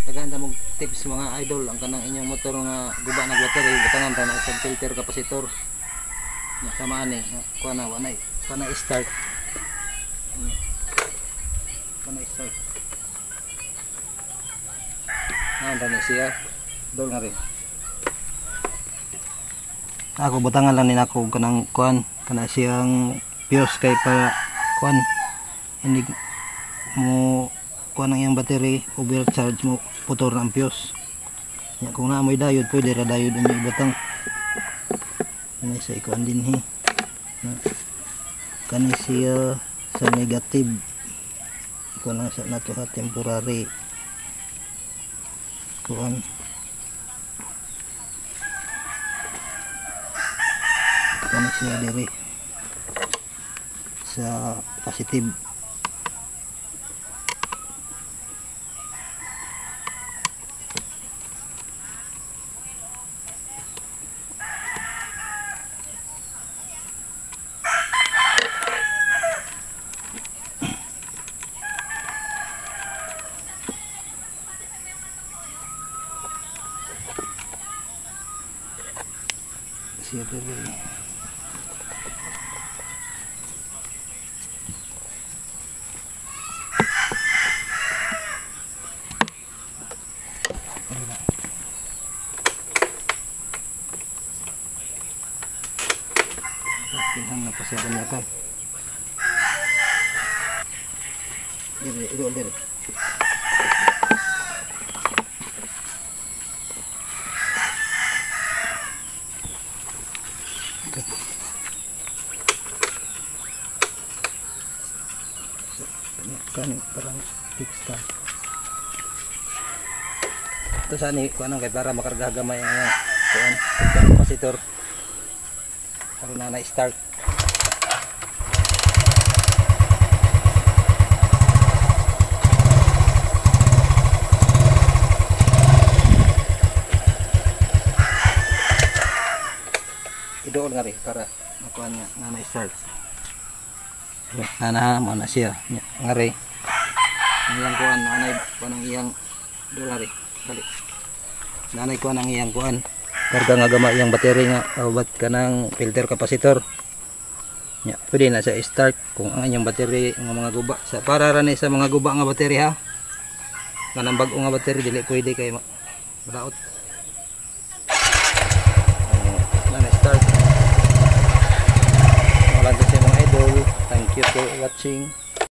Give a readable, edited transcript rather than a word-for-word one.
Tagaan ta mong tips mga idol ang kanang inyong motor nga guba na battery butangan ta na isang filter capacitor. Nya sama ani kuha na wanay kana start. Kana start. Ano siya? Dol nga rin. Ako butangan lang din ako kanang kuan kana siyang fuse kay para kuan hindi mo kuan ang iyang battery overcharge mo putor ng fuse. Ya, kung naamoy diode pwede ra diode ang ibutang. Ano sa ikuan din he. Kani siya sa negative. Kuan lang sa nato ha temporary. Kuan kani siya diri sa positive. Siya diri pinhang na pa siya kanyakan diri diri kan parang fix ka ito saan kuan kay para makarga gamay ang kuan capacitor para na start idoon nga rin para makuha niya na start mana siya nga rin iyang kuhan nanay kuhan ang iyang doon nga rin balik nanay kuhan ang iyang kuhan karga nga gama iyang battery nga awat ka ng filter capacitor nya pwede na sa start kung ang iyang battery nga mga guba sa para rin sa mga guba nga battery ha nga nang bago nga battery dili pwede kay malaot na start wala sa mga idol. Thank you for watching.